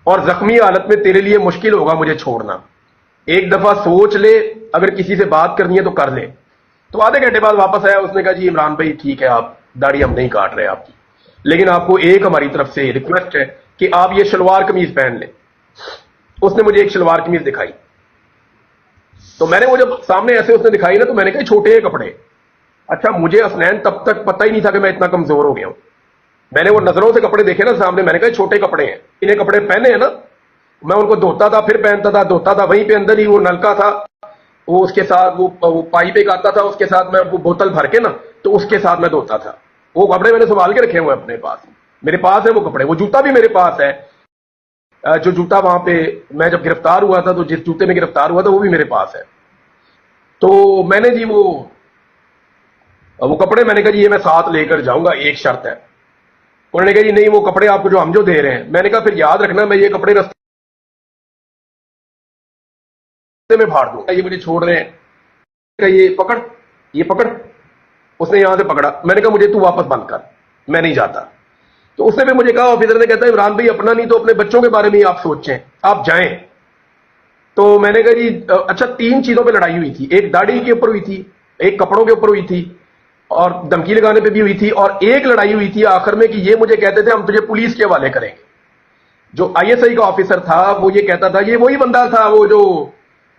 اور زخمی حالت میں تیرے لیے مشکل ہوگا مجھے چھوڑنا. ایک دفعہ سوچ لے, اگر کسی سے بات کرنی ہے تو کر لے. تو آدھے گھنٹے بعد واپس آیا, اس نے کہا جی عمران بھائی ٹھیک ہے, آپ داڑھی ہم نہیں کاٹ رہے آپ کی, لیکن آپ کو ایک ہماری طرف سے ریکویسٹ ہے کہ آپ یہ شلوار قمیض پہن لیں. اس نے مجھے ایک شلوار قمیض دکھائی, تو میں نے وہ جب سامنے ایسے اس نے دکھائی نا, تو میں نے کہا چھوٹے ہیں کپڑے. اچھا مجھے اسنین تب تک پتہ ہی نہیں تھا کہ میں اتنا کمزور ہو گیا ہوں. میں نے وہ نظروں سے کپڑے دیکھے نا سامنے, میں نے کہا چھوٹے کپڑے ہیں, انہیں کپڑے پہنے ہیں نا. میں ان کو دھوتا تھا, پھر پہنتا تھا, دھوتا تھا, وہیں پہ اندر ہی وہ نلکا تھا, وہ اس کے ساتھ وہ پائپ ایک آتا تھا, اس کے ساتھ میں وہ بوتل بھر کے نا, تو اس کے ساتھ میں دھوتا تھا. وہ کپڑے میں نے سنبھال کے رکھے ہوئے اپنے پاس, میرے پاس ہے وہ کپڑے. وہ جوتا بھی میرے پاس ہے, جو جوتا وہاں پہ میں جب گرفتار ہوا تھا, تو جس جوتے میں گرفتار ہوا تھا وہ بھی میرے پاس ہے. تو میں نے جی وہ کپڑے میں نے کہا جی یہ میں ساتھ لے کر جاؤں گا, ایک شرط ہے. انہوں نے کہا جی نہیں, وہ کپڑے آپ کو جو ہم جو دے رہے ہیں. میں نے کہا پھر یاد رکھنا میں یہ کپڑے رستے میں پھاڑ دوں گا, یہ مجھے چھوڑ رہے ہیں. یہ پکڑ, یہ پکڑ. اس نے یہاں سے پکڑا, میں نے کہا مجھے تو واپس بند کر, میں نہیں جاتا. تو اس نے بھی مجھے کہا, آفیسر نے کہتا ہے عمران بھائی اپنا نہیں تو اپنے بچوں کے بارے میں ہی آپ سوچیں, آپ جائیں. تو میں نے کہا جی اچھا, 3 چیزوں پہ لڑائی ہوئی تھی. ایک داڑھی کے اوپر ہوئی تھی, ایک کپڑوں کے اوپر ہوئی تھی, اور دھمکی لگانے پہ بھی ہوئی تھی, اور ایک لڑائی ہوئی تھی آخر میں کہ یہ مجھے کہتے تھے ہم تجھے پولیس کے حوالے کریں گے. جو ISI کا آفیسر تھا وہ یہ کہتا تھا, یہ وہی بندہ تھا وہ جو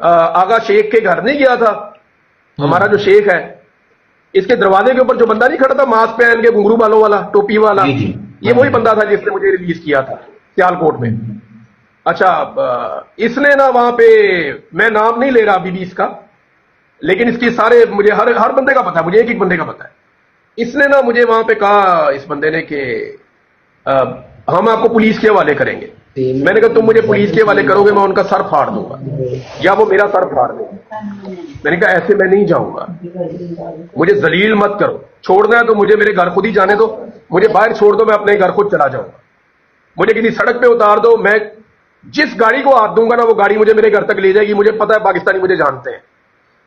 آغا شیخ کے گھر نہیں گیا تھا, ہمارا جو شیخ ہے, اس کے دروازے کے اوپر جو بندہ نہیں کھڑا تھا ماسک پہن کے, گھنگرو بالوں والا, ٹوپی والا, یہ وہی بندہ تھا جس نے مجھے ریلیز کیا تھا سیال کوٹ میں. اچھا اس نے نا وہاں پہ, میں نام نہیں لے رہا ابھی بھی اس کا, لیکن اس کی سارے مجھے ہر بندے کا پتا ہے, مجھے ایک ایک بندے کا پتا ہے. اس نے نا مجھے وہاں پہ کہا اس بندے نے کہ ہم آپ کو پولیس کے حوالے کریں گے. میں نے کہا تم مجھے پولیس کے حوالے کرو گے, میں ان کا سر پھاڑ دوں گا, یا وہ میرا سر پھاڑ دیں گے. میں نے کہا ایسے میں نہیں جاؤں گا, مجھے ذلیل مت کرو, چھوڑنا ہے تو مجھے میرے گھر خود ہی جانے دو, مجھے باہر چھوڑ دو, میں اپنے گھر خود چلا جاؤں گا. مجھے کسی سڑک پہ اتار دو, میں جس گاڑی کو ہاتھ دوں گا نا وہ گاڑی مجھے میرے گھر تک لے جائے گی. مجھے پتا ہے پاکستانی مجھے جانتے ہیں.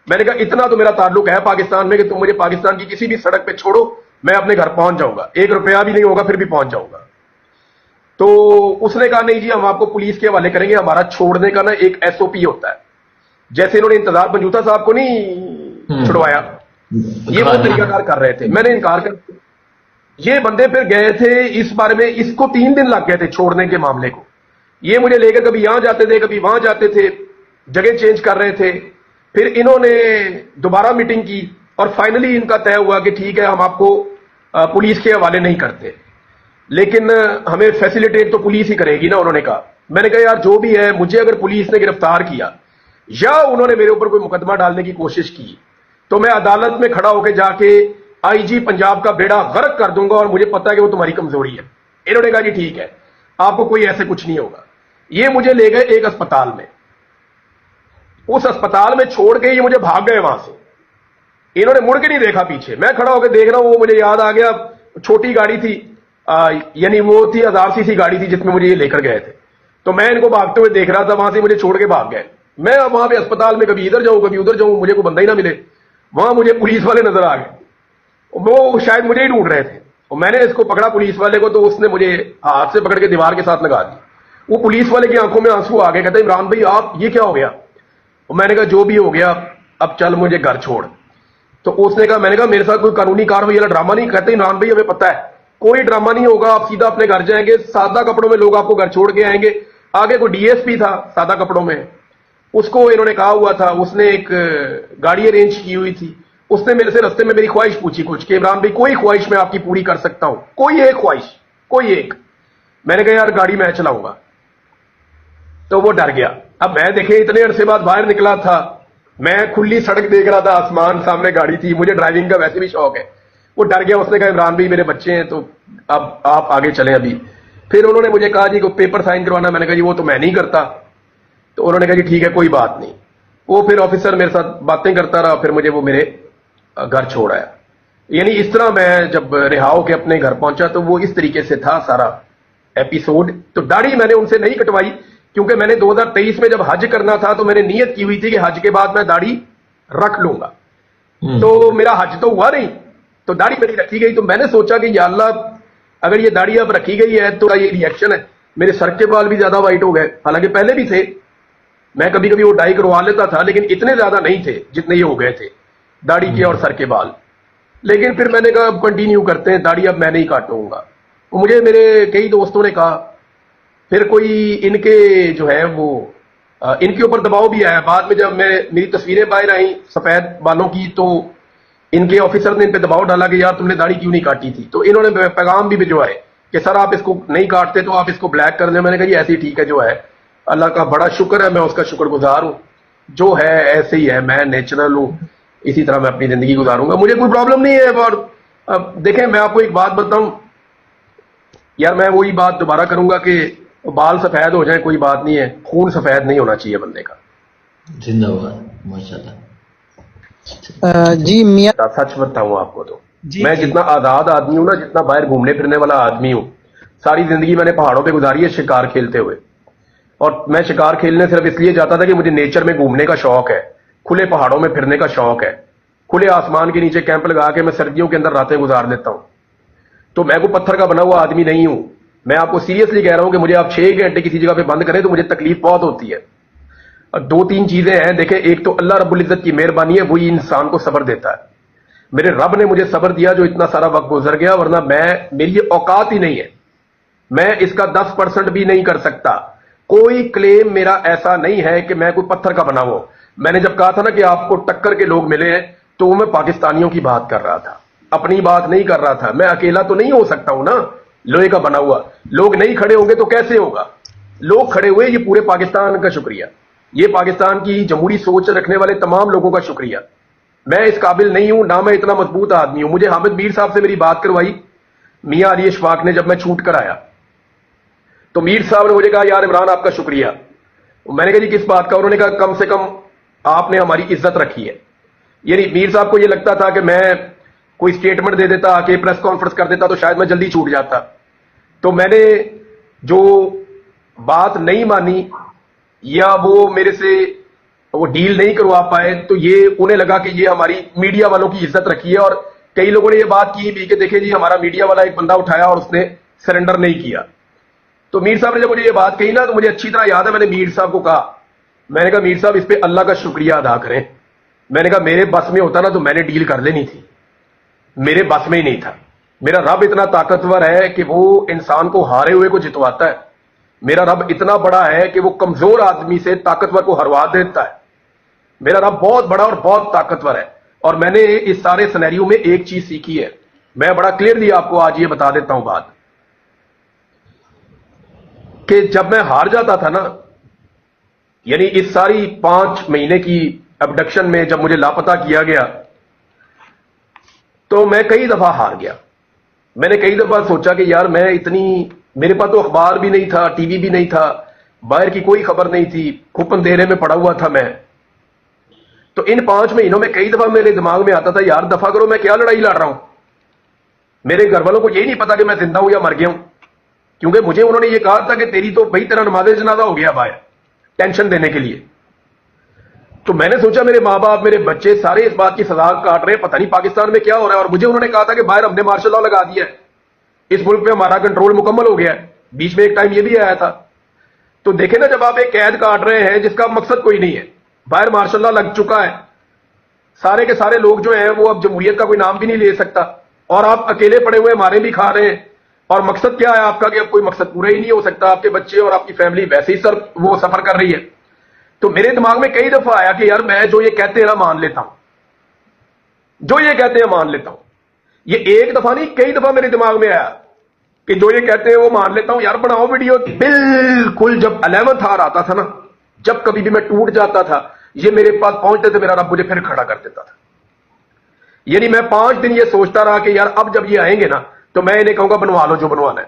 میں نے کہا اتنا تو میرا تعلق ہے پاکستان میں کہ تم مجھے پاکستان کی کسی بھی سڑک پہ چھوڑو, میں اپنے گھر پہنچ جاؤں گا, 1 روپیہ بھی نہیں ہوگا پھر بھی پہنچ جاؤں گا. تو اس نے کہا نہیں جی ہم آپ کو پولیس کے حوالے کریں گے, ہمارا چھوڑنے کا نا ایک SOP ہوتا ہے. جیسے انہوں نے انتظار بنجوتا صاحب کو نہیں چھڑوایا, یہ وہ طریقہ کار کر رہے تھے. میں نے انکار کر, یہ بندے پھر گئے تھے اس بارے میں, اس کو 3 دن لگ گئے تھے چھوڑنے کے معاملے کو. یہ مجھے لے کر کبھی یہاں جاتے تھے, کبھی وہاں جاتے تھے, جگہ چینج کر رہے تھے. پھر انہوں نے دوبارہ میٹنگ کی, اور فائنلی ان کا طے ہوا کہ ٹھیک ہے ہم آپ کو پولیس کے حوالے نہیں کرتے, لیکن ہمیں فیسیلیٹیٹ تو پولیس ہی کرے گی نا. انہوں نے کہا, میں نے کہا یار جو بھی ہے, مجھے اگر پولیس نے گرفتار کیا یا انہوں نے میرے اوپر کوئی مقدمہ ڈالنے کی کوشش کی, تو میں عدالت میں کھڑا ہو کے جا کے IG پنجاب کا بیڑا غرق کر دوں گا, اور مجھے پتا ہے کہ وہ تمہاری کمزوری ہے. انہوں نے کہا جی ٹھیک ہے, آپ کو کوئی ایسے کچھ نہیں ہوگا. یہ مجھے لے گئے ایک اسپتال میں, اس اسپتال میں چھوڑ کے یہ مجھے بھاگ گئے وہاں سے. انہوں نے مڑ کے نہیں دیکھا پیچھے, میں کھڑا ہو کے دیکھ رہا ہوں. وہ مجھے یاد آ گیا, چھوٹی گاڑی تھی, یعنی وہ تھی 1000 cc گاڑی تھی جس میں مجھے یہ لے کر گئے تھے. تو میں ان کو بھاگتے ہوئے دیکھ رہا تھا, وہاں سے مجھے چھوڑ کے بھاگ گئے. میں اب وہاں پہ اسپتال میں کبھی ادھر جاؤں کبھی ادھر جاؤں, مجھے کوئی بندہ ہی نہ ملے. وہاں مجھے پولیس والے نظر آ گئے, وہ شاید مجھے ہی ڈھونڈ رہے تھے. اور میں نے اس کو پکڑا پولیس والے کو, تو اس نے مجھے ہاتھ سے پکڑ کے دیوار کے ساتھ لگا دی. وہ پولیس والے کی آنکھوں میں آنسو آ گئے, کہتے عمران بھائی آپ یہ کیا ہو گیا. اور میں نے کہا جو بھی ہو گیا اب چل مجھے گھر چھوڑ. تو اس نے کہا, میں نے کہا میرے ساتھ کوئی قانونی کاروائی والا ڈرامہ نہیں. کہتے عمران بھائی ہمیں پتا ہے کوئی ڈرامہ نہیں ہوگا, آپ سیدھا اپنے گھر جائیں گے, سادہ کپڑوں میں لوگ آپ کو گھر چھوڑ کے آئیں گے. آگے کوئی DSP تھا سادہ کپڑوں میں, اس کو انہوں نے کہا ہوا تھا, اس نے ایک گاڑی ارینج کی ہوئی تھی. اس نے میرے سے رستے میں میری خواہش پوچھی کچھ کہ عمران بھائی کوئی خواہش میں آپ کی پوری کر سکتا ہوں, کوئی ایک خواہش, کوئی ایک. میں نے کہا یار گاڑی میں چلاؤں گا. تو وہ ڈر گیا. اب میں دیکھیں اتنے عرصے بعد باہر نکلا تھا, میں کھلی سڑک دیکھ رہا تھا, آسمان سامنے گاڑی تھی, مجھے ڈرائیونگ کا ویسے بھی شوق ہے. وہ ڈر گیا, اس نے کہا عمران بھائی میرے بچے ہیں تو اب آپ آگے چلیں ابھی. پھر انہوں نے مجھے کہا جی کو پیپر سائن کروانا. میں نے کہا جی وہ تو میں نہیں کرتا. تو انہوں نے کہا جی ٹھیک ہے کوئی بات نہیں. وہ پھر آفیسر میرے ساتھ باتیں کرتا رہا, پھر مجھے وہ میرے گھر چھوڑ آیا. یعنی اس طرح میں جب رہا ہو کے اپنے گھر پہنچا تو وہ اس طریقے سے تھا سارا ایپیسوڈ. تو داڑھی میں نے ان سے نہیں کٹوائی, کیونکہ میں نے 2023 میں جب حج کرنا تھا تو میں نے نیت کی ہوئی تھی کہ حج کے بعد میں داڑھی رکھ لوں گا. تو میرا حج تو ہوا نہیں, تو داڑھی میری رکھی گئی. تو میں نے سوچا کہ یا اللہ اگر یہ داڑھی اب رکھی گئی ہے تو یہ ریئیکشن ہے, میرے سر کے بال بھی زیادہ وائٹ ہو گئے, حالانکہ پہلے بھی تھے, میں کبھی کبھی وہ ڈائی کروا لیتا تھا, لیکن اتنے زیادہ نہیں تھے جتنے یہ ہو گئے تھے داڑھی کے اور سر کے بال. لیکن پھر میں نے کہا اب کنٹینیو کرتے ہیں, داڑھی اب میں نہیں کاٹوں گا. مجھے میرے کئی دوستوں نے کہا, پھر کوئی ان کے جو ہے وہ ان کے اوپر دباؤ بھی آیا. بعد میں جب میری تصویریں باہر آئیں سفید بالوں کی, تو ان کے آفیسر نے ان پہ دباؤ ڈالا کہ یار تم نے داڑھی کیوں نہیں کاٹی تھی. تو انہوں نے پیغام بھی بھجوائے کہ سر آپ اس کو نہیں کاٹتے تو آپ اس کو بلیک کر دیں. میں نے کہا جی ایسے ہی ٹھیک ہے, جو ہے اللہ کا بڑا شکر ہے, میں اس کا شکر گزار ہوں. جو ہے ایسے ہی ہے, میں نیچرل ہوں, اسی طرح میں اپنی زندگی گزاروں گا, مجھے کوئی پرابلم نہیں ہے. اور دیکھیں میں آپ کو ایک بات بتاؤں یار, میں وہی بات دوبارہ کروں گا کہ بال سفید ہو جائیں کوئی بات نہیں ہے, خون سفید نہیں ہونا چاہیے بندے کا. زندہ باد ماشاءاللہ. جی میاں سچ بتاؤں آپ کو تو میں جتنا آزاد آدمی ہوں نا, جتنا باہر گھومنے پھرنے والا آدمی ہوں, ساری زندگی میں نے پہاڑوں پہ گزاری ہے شکار کھیلتے ہوئے. اور میں شکار کھیلنے صرف اس لیے جاتا تھا کہ مجھے نیچر میں گھومنے کا شوق ہے, کھلے پہاڑوں میں پھرنے کا شوق ہے, کھلے آسمان کے نیچے کیمپ لگا کے میں سردیوں کے اندر راتیں گزار لیتا ہوں. تو میں کوئی پتھر کا بنا ہوا آدمی نہیں ہوں. میں آپ کو سیریسلی کہہ رہا ہوں کہ مجھے آپ 6 گھنٹے کسی جگہ پہ بند کریں تو مجھے تکلیف بہت ہوتی ہے. اور 2-3 چیزیں ہیں, دیکھیں ایک تو اللہ رب العزت کی مہربانی ہے, وہی انسان کو صبر دیتا ہے. میرے رب نے مجھے صبر دیا جو اتنا سارا وقت گزر گیا, ورنہ میری یہ اوقات ہی نہیں ہے, میں اس کا 10% بھی نہیں کر سکتا. کوئی کلیم میرا ایسا نہیں ہے کہ میں کوئی پتھر کا بنا ہو. میں نے جب کہا تھا نا کہ آپ کو ٹکر کے لوگ ملے ہیں, تو وہ میں پاکستانیوں کی بات کر رہا تھا, اپنی بات نہیں کر رہا تھا. میں اکیلا تو نہیں ہو سکتا ہوں نا لوہے کا بنا ہوا. لوگ نہیں کھڑے ہوں گے تو کیسے ہوگا؟ لوگ کھڑے ہوئے, یہ پورے پاکستان کا شکریہ, یہ پاکستان کی جمہوری سوچ رکھنے والے تمام لوگوں کا شکریہ. میں اس قابل نہیں ہوں, نہ میں اتنا مضبوط آدمی ہوں. مجھے حامد میر صاحب سے میری بات کروائی میاں علی اشفاق نے, جب میں چھوٹ کر آیا تو میر صاحب نے مجھے کہا یار عمران آپ کا شکریہ. میں نے کہا جی کس بات کا؟ انہوں نے کہا کم سے کم آپ نے ہماری عزت رکھی ہے. یعنی میر صاحب کو یہ لگتا تھا کہ میں کوئی سٹیٹمنٹ دے دیتا, آ کے پریس کانفرنس کر دیتا تو شاید میں جلدی چھوٹ جاتا. تو میں نے جو بات نہیں مانی یا وہ میرے سے وہ ڈیل نہیں کروا پائے, تو یہ انہیں لگا کہ یہ ہماری میڈیا والوں کی عزت رکھی ہے. اور کئی لوگوں نے یہ بات کی بھی کہ دیکھیں جی ہمارا میڈیا والا ایک بندہ اٹھایا اور اس نے سرنڈر نہیں کیا. تو میر صاحب نے جب مجھے یہ بات کہی نا, تو مجھے اچھی طرح یاد ہے, میں نے میر صاحب کو کہا, میں نے کہا میر صاحب اس پہ اللہ کا شکریہ ادا کریں. میں نے کہا میرے بس میں ہوتا نا تو میں نے ڈیل کر لینی تھی, میرے بس میں ہی نہیں تھا. میرا رب اتنا طاقتور ہے کہ وہ انسان کو ہارے ہوئے کو جتواتا ہے. میرا رب اتنا بڑا ہے کہ وہ کمزور آدمی سے طاقتور کو ہروا دیتا ہے. میرا رب بہت بڑا اور بہت طاقتور ہے. اور میں نے اس سارے سینیریو میں ایک چیز سیکھی ہے, میں بڑا کلیئرلی آپ کو آج یہ بتا دیتا ہوں بات, کہ جب میں ہار جاتا تھا نا, یعنی اس ساری 5 مہینے کی ابڈکشن میں جب مجھے لاپتہ کیا گیا تو میں کئی دفعہ ہار گیا. میں نے کئی دفعہ سوچا کہ یار میں اتنی, میرے پاس تو اخبار بھی نہیں تھا, ٹی وی بھی نہیں تھا, باہر کی کوئی خبر نہیں تھی, کھپ اندھیرے میں پڑا ہوا تھا میں. تو ان 5 مہینوں میں کئی دفعہ میرے دماغ میں آتا تھا یار دفعہ کرو, میں کیا لڑائی لڑ رہا ہوں. میرے گھر والوں کو یہی نہیں پتا کہ میں زندہ ہوں یا مر گیا ہوں, کیونکہ مجھے انہوں نے یہ کہا تھا کہ تیری تو بھائی تیرا نماز جنازہ ہو گیا باہر, ٹینشن دینے کے لیے. تو میں نے سوچا میرے ماں باپ میرے بچے سارے اس بات کی سزا کاٹ رہے ہیں, پتہ نہیں پاکستان میں کیا ہو رہا ہے. اور مجھے انہوں نے کہا تھا کہ باہر ہم نے مارشل لا لگا دیا ہے, اس ملک پہ ہمارا کنٹرول مکمل ہو گیا ہے. بیچ میں ایک ٹائم یہ بھی آیا تھا. تو دیکھیں نا, جب آپ ایک قید کاٹ رہے ہیں جس کا مقصد کوئی نہیں ہے, باہر مارشل لا لگ چکا ہے, سارے کے سارے لوگ جو ہیں وہ اب جمہوریت کا کوئی نام بھی نہیں لے سکتا, اور آپ اکیلے پڑے ہوئے مارے بھی کھا رہے ہیں. اور مقصد کیا ہے آپ کا کہ اب کوئی مقصد پورا ہی نہیں ہو سکتا, آپ کے بچے اور آپ کی فیملی ویسے ہی وہ سفر کر رہی ہے. تو میرے دماغ میں کئی دفعہ آیا کہ یار میں جو یہ کہتے ہیں نا مان لیتا ہوں, جو یہ کہتے ہیں مان لیتا ہوں. یہ ایک دفعہ نہیں, کئی دفعہ میرے دماغ میں آیا کہ جو یہ کہتے ہیں وہ مان لیتا ہوں. یار بناؤ ویڈیو. بالکل جب 11th آر آتا تھا نا, جب کبھی بھی میں ٹوٹ جاتا تھا, یہ میرے پاس پہنچتے تھے, میرا رب مجھے پھر کھڑا کر دیتا تھا. یعنی میں 5 دن یہ سوچتا رہا کہ یار اب جب یہ آئیں گے نا تو میں انہیں کہوں گا بنوا لو جو بنوانا ہے.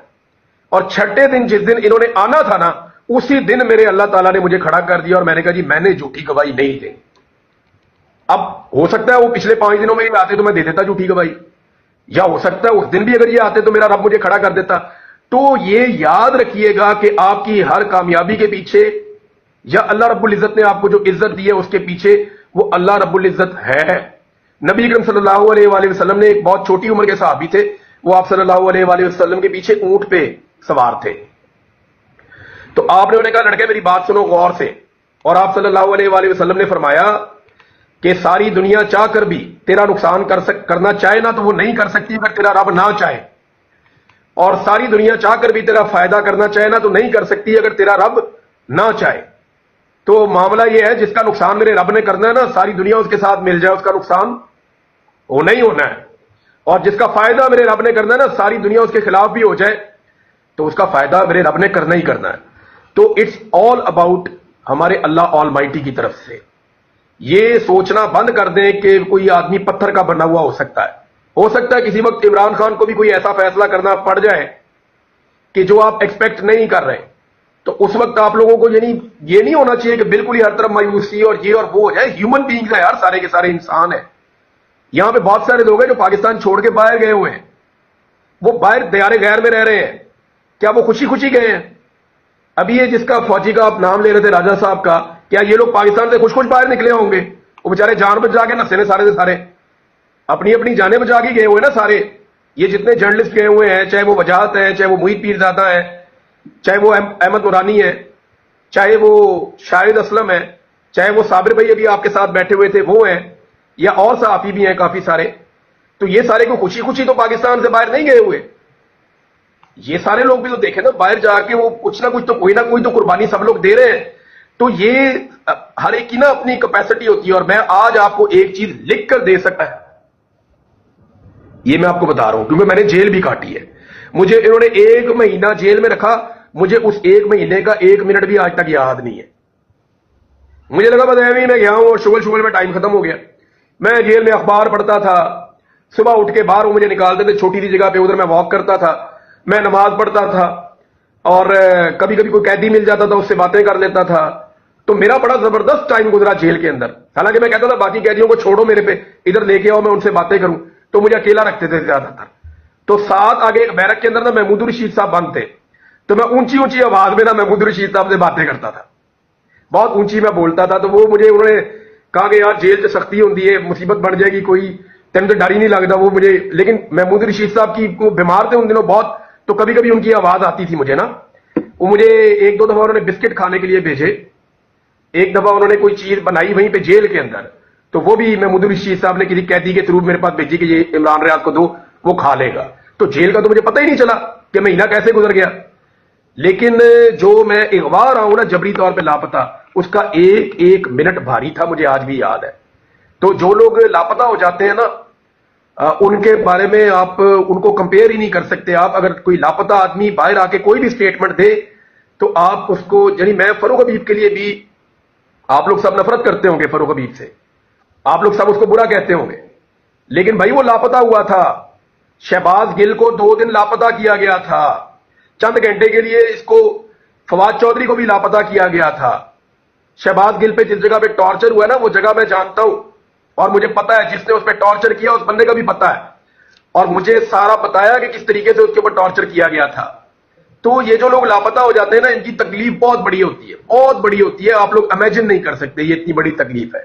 اور 6ٹھے دن جس دن انہوں نے آنا تھا نا, اسی دن میرے اللہ تعالیٰ نے مجھے کھڑا کر دیا, اور میں نے کہا جی میں نے جھوٹی گواہی نہیں دینی. اب ہو سکتا ہے وہ پچھلے 5 دنوں میں ہی آتے تو میں دے دیتا جھوٹی گواہی, یا ہو سکتا ہے اس دن بھی اگر یہ آتے تو میرا رب مجھے کھڑا کر دیتا. تو یہ یاد رکھیے گا کہ آپ کی ہر کامیابی کے پیچھے, یا اللہ رب العزت نے آپ کو جو عزت دی ہے اس کے پیچھے وہ اللہ رب العزت ہے. نبی اکرم صلی اللہ علیہ وآلہ وسلم نے, ایک بہت چھوٹی عمر کے صحابی تھے, وہ آپ صلی اللہ علیہ وآلہ وسلم کے پیچھے اونٹ پہ سوار تھے. تو آپ نے انہیں کہا لڑکے میری بات سنو غور سے, اور آپ صلی اللہ علیہ وآلہ وسلم نے فرمایا کہ ساری دنیا چاہ کر بھی تیرا نقصان کرنا چاہے نا تو وہ نہیں کر سکتی اگر تیرا رب نہ چاہے, اور ساری دنیا چاہ کر بھی تیرا فائدہ کرنا چاہے نا تو نہیں کر سکتی اگر تیرا رب نہ چاہے. تو معاملہ یہ ہے جس کا نقصان میرے رب نے کرنا ہے نا, ساری دنیا اس کے ساتھ مل جائے اس کا نقصان وہ نہیں ہونا ہے, اور جس کا فائدہ میرے رب نے کرنا ہے نا ساری دنیا اس کے خلاف بھی ہو جائے تو اس کا فائدہ میرے رب نے کرنا ہی کرنا ہے. تو اٹس آل اباؤٹ ہمارے اللہ آل مائٹی کی طرف سے. یہ سوچنا بند کر دیں کہ کوئی آدمی پتھر کا بنا ہوا ہو سکتا ہے. ہو سکتا ہے کسی وقت عمران خان کو بھی کوئی ایسا فیصلہ کرنا پڑ جائے کہ جو آپ ایکسپیکٹ نہیں کر رہے, تو اس وقت آپ لوگوں کو یعنی یہ نہیں ہونا چاہیے کہ بالکل ہی ہر طرف مایوسی اور یہ اور وہ ہو جائے. ہیومن بینگز ہے یار, سارے کے سارے انسان ہیں. یہاں پہ بہت سارے لوگ ہیں جو پاکستان چھوڑ کے باہر گئے ہوئے ہیں, وہ باہر دیار غیر میں رہ رہے ہیں. کیا وہ خوشی خوشی گئے ہیں؟ ابھی یہ جس کا فوجی کا آپ نام لے رہے تھے راجہ صاحب کا, کیا یہ لوگ پاکستان سے خوش خوش باہر نکلے ہوں گے؟ وہ بیچارے جان بچا کے نسے نے سارے سے سارے اپنی اپنی جانیں بچا کے گئے ہوئے نا سارے. یہ جتنے جرنلسٹ گئے ہوئے ہیں, چاہے وہ وجاہت ہے, چاہے وہ محیط پیرزادہ ہے, چاہے وہ احمد نورانی ہے, چاہے وہ شاہد اسلم ہے, چاہے وہ صابر بھائی ابھی آپ کے ساتھ بیٹھے ہوئے تھے وہ ہیں, یا اور صحافی بھی ہیں کافی سارے, تو یہ سارے کو خوشی خوشی تو پاکستان سے باہر نہیں گئے ہوئے. یہ سارے لوگ بھی تو دیکھیں نا, باہر جا کے وہ کچھ نہ کچھ تو کوئی نہ کوئی تو قربانی سب لوگ دے رہے ہیں. تو یہ ہر ایک کی نا اپنی کیپیسٹی ہوتی ہے, اور میں آج آپ کو ایک چیز لکھ کر دے سکتا ہے, یہ میں آپ کو بتا رہا ہوں کیونکہ میں نے جیل بھی کاٹی ہے. مجھے انہوں نے 1 مہینہ جیل میں رکھا, مجھے اس 1 مہینے کا 1 منٹ بھی آج تک یاد نہیں ہے. مجھے لگا بس میں گیا ہوں اور شغل میں ٹائم ختم ہو گیا. میں جیل میں اخبار پڑھتا تھا, صبح اٹھ کے باہر وہ مجھے نکالتے تھے چھوٹی سی جگہ پہ, ادھر میں واک کرتا تھا, میں نماز پڑھتا تھا, اور کبھی کبھی کوئی قیدی مل جاتا تھا اس سے باتیں کر لیتا تھا. تو میرا بڑا زبردست ٹائم گزرا جیل کے اندر. حالانکہ میں کہتا تھا باقی قیدیوں کو چھوڑو میرے پہ, ادھر لے کے آؤ میں ان سے باتیں کروں, تو مجھے اکیلا رکھتے تھے زیادہ تر. تو ساتھ آگے ایک بیرک کے اندر نا محمود الرشید صاحب بند تھے, تو میں اونچی اونچی آواز میں نا محمود الرشید صاحب سے باتیں کرتا تھا, بہت اونچی میں بولتا تھا. تو وہ مجھے انہوں نے کہا کہ یار جیل سے سختی ہوتی ہے, مصیبت بڑھ جائے گی, کوئی تین تو ڈر ہی نہیں لگتا وہ مجھے. لیکن محمود الرشید صاحب کی وہ بیمار تھے ان دنوں بہت, تو کبھی کبھی ان کی آواز آتی تھی مجھے نا. وہ مجھے 1-2 دفعہ انہوں نے بسکٹ کھانے کے لیے بھیجے, ایک دفعہ انہوں نے کوئی چیز بنائی وہیں پہ جیل کے اندر, تو وہ بھی محمود الرشید صاحب نے کسی قیدی کے تھرو میرے پاس بھیجی کہ یہ عمران ریاض کو دو, وہ کھا لے گا. تو جیل کا تو مجھے پتہ ہی نہیں چلا کہ مہینہ کیسے گزر گیا. لیکن جو میں اغوا رہا ہوں نا جبری طور پہ لاپتہ, اس کا 1 منٹ بھاری تھا, مجھے آج بھی یاد ہے. تو جو لوگ لاپتہ ہو جاتے ہیں نا, ان کے بارے میں آپ ان کو کمپیئر ہی نہیں کر سکتے. آپ اگر کوئی لاپتہ آدمی باہر آ کے کوئی بھی سٹیٹمنٹ دے تو آپ اس کو, یعنی میں فاروق حبیب کے لیے بھی, آپ لوگ سب نفرت کرتے ہوں گے فاروق حبیب سے, آپ لوگ سب اس کو برا کہتے ہوں گے, لیکن بھائی وہ لاپتہ ہوا تھا. شہباز گل کو 2 دن لاپتہ کیا گیا تھا, چند گھنٹے کے لیے اس کو فواد چودھری کو بھی لاپتہ کیا گیا تھا. شہباز گل پہ جس جگہ پہ ٹارچر ہوا ہے نا, وہ جگہ میں جانتا ہوں, اور مجھے پتا ہے جس نے اس پہ ٹارچر کیا اس بندے کا بھی پتا ہے, اور مجھے سارا بتایا کہ کس طریقے سے اس کے اوپر ٹارچر کیا گیا تھا. تو یہ جو لوگ لاپتہ ہو جاتے ہیں نا, ان کی تکلیف بہت بڑی ہوتی ہے, بہت بڑی ہوتی ہے. آپ لوگ امیجن نہیں کر سکتے یہ اتنی بڑی تکلیف ہے,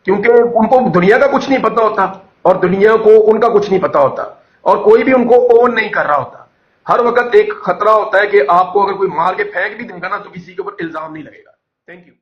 کیونکہ ان کو دنیا کا کچھ نہیں پتا ہوتا, اور دنیا کو ان کا کچھ نہیں پتا ہوتا, اور کوئی بھی ان کو اون نہیں کر رہا ہوتا. ہر وقت ایک خطرہ ہوتا ہے کہ آپ کو اگر کوئی مار کے پھینک بھی دے گا نا تو کسی کے اوپر الزام نہیں لگے گا. Thank you.